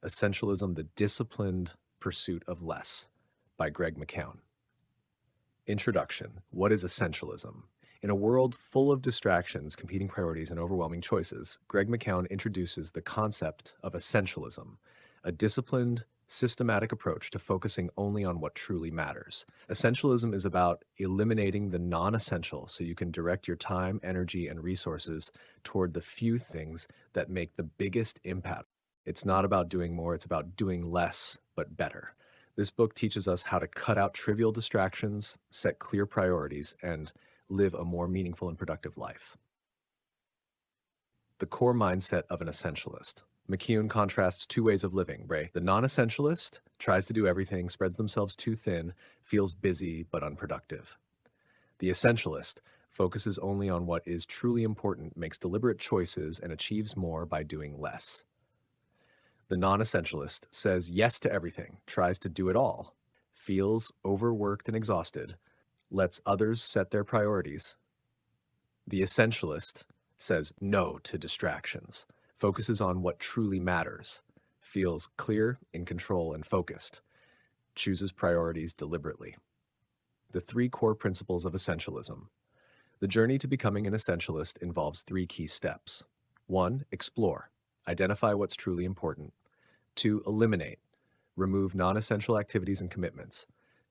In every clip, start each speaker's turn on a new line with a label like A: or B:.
A: Essentialism, the Disciplined Pursuit of Less by Greg McKeown. Introduction. What is essentialism? In a world full of distractions, competing priorities, and overwhelming choices, Greg McKeown introduces the concept of essentialism, a disciplined, systematic approach to focusing only on what truly matters. Essentialism is about eliminating the non-essential so you can direct your time, energy, and resources toward the few things that make the biggest impact. It's not about doing more, it's about doing less, but better. This book teaches us how to cut out trivial distractions, set clear priorities, and live a more meaningful and productive life. The core mindset of an essentialist. McKeown contrasts two ways of living, right? The non-essentialist tries to do everything, spreads themselves too thin, feels busy but unproductive. The essentialist focuses only on what is truly important, makes deliberate choices, and achieves more by doing less. The non-essentialist says yes to everything, tries to do it all, feels overworked and exhausted, lets others set their priorities. The essentialist says no to distractions, focuses on what truly matters, feels clear, in control, and focused, chooses priorities deliberately. The three core principles of essentialism. The journey to becoming an essentialist involves three key steps. 1. Explore. Identify what's truly important. 2. Eliminate. Remove non-essential activities and commitments.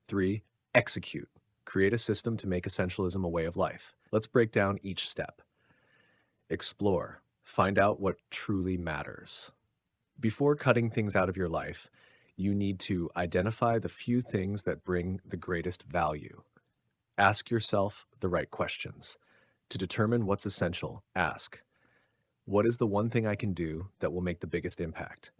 A: 3. Execute. Create a system to make essentialism a way of life. Let's break down each step. Explore. Find out what truly matters. Before cutting things out of your life, you need to identify the few things that bring the greatest value. Ask yourself the right questions. To determine what's essential, ask, what is the one thing I can do that will make the biggest impact?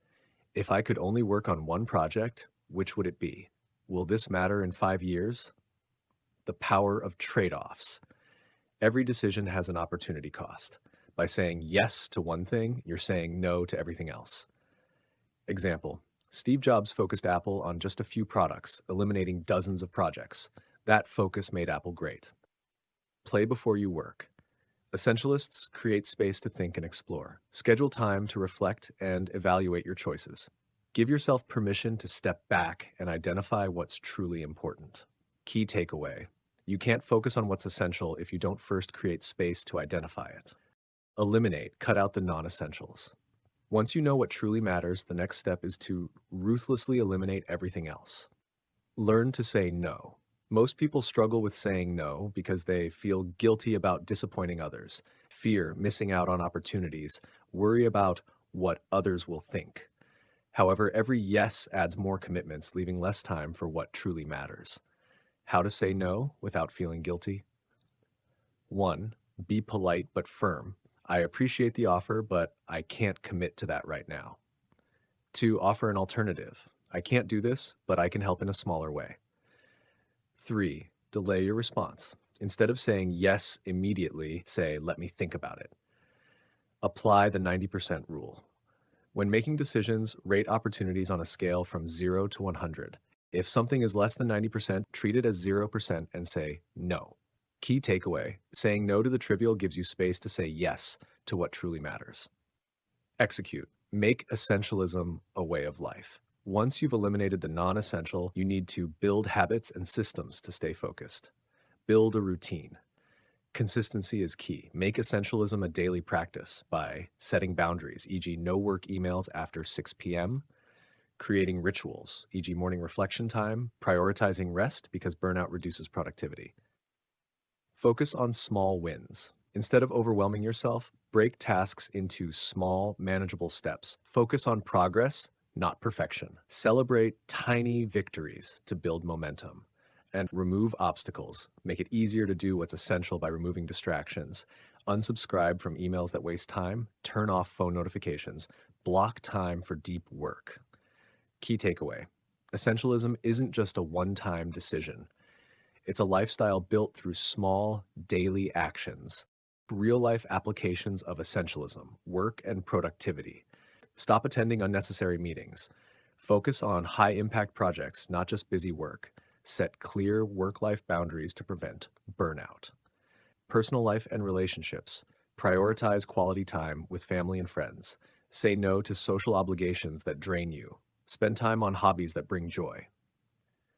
A: If I could only work on one project, which would it be? Will this matter in 5 years? The power of trade-offs. Every decision has an opportunity cost. By saying yes to one thing, you're saying no to everything else. Example, Steve Jobs focused Apple on just a few products, eliminating dozens of projects. That focus made Apple great. Play before you work. Essentialists create space to think and explore. Schedule time to reflect and evaluate your choices. Give yourself permission to step back and identify what's truly important. Key takeaway. You can't focus on what's essential if you don't first create space to identify it. Eliminate, cut out the non-essentials. Once you know what truly matters, the next step is to ruthlessly eliminate everything else. Learn to say no. Most people struggle with saying no because they feel guilty about disappointing others, fear missing out on opportunities, worry about what others will think. However, every yes adds more commitments, leaving less time for what truly matters. How to say no without feeling guilty? 1. Be polite but firm. I appreciate the offer, but I can't commit to that right now. 2. Offer an alternative. I can't do this, but I can help in a smaller way. 3. Delay your response. Instead of saying yes immediately, say, let me think about it. Apply the 90% rule. When making decisions, rate opportunities on a scale from 0 to 100. If something is less than 90%, treat it as 0% and say no. Key takeaway, saying no to the trivial gives you space to say yes to what truly matters. Execute. Make essentialism a way of life. Once you've eliminated the non-essential, you need to build habits and systems to stay focused. Build a routine. Consistency is key. Make essentialism a daily practice by setting boundaries, e.g. no work emails after 6 p.m., creating rituals, e.g. morning reflection time, prioritizing rest because burnout reduces productivity. Focus on small wins. Instead of overwhelming yourself, break tasks into small, manageable steps. Focus on progress, not perfection. Celebrate tiny victories to build momentum. And remove obstacles. Make it easier to do what's essential by removing distractions. Unsubscribe from emails that waste time. Turn off phone notifications. Block time for deep work. Key takeaway. Essentialism isn't just a one-time decision. It's a lifestyle built through small, daily actions. Real-life applications of essentialism, work and productivity. Stop attending unnecessary meetings. Focus on high-impact projects, not just busy work. Set clear work-life boundaries to prevent burnout. Personal life and relationships. Prioritize quality time with family and friends. Say no to social obligations that drain you. Spend time on hobbies that bring joy.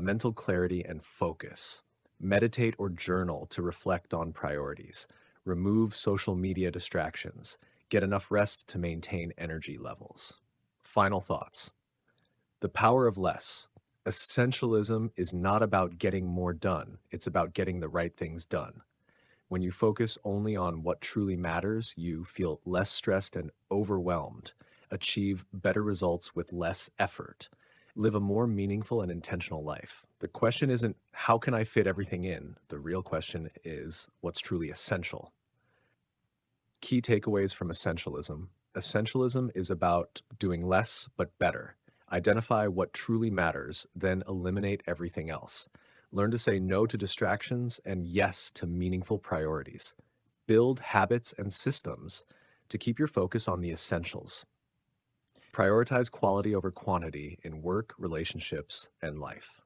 A: Mental clarity and focus. Meditate or journal to reflect on priorities. Remove social media distractions. Get enough rest to maintain energy levels. Final thoughts. The power of less. Essentialism is not about getting more done, it's about getting the right things done. When you focus only on what truly matters, you feel less stressed and overwhelmed, achieve better results with less effort, live a more meaningful and intentional life. The question isn't, how can I fit everything in? The real question is, what's truly essential? Key takeaways from Essentialism. Essentialism is about doing less but better. Identify what truly matters, then eliminate everything else. Learn to say no to distractions and yes to meaningful priorities. Build habits and systems to keep your focus on the essentials. Prioritize quality over quantity in work, relationships, and life.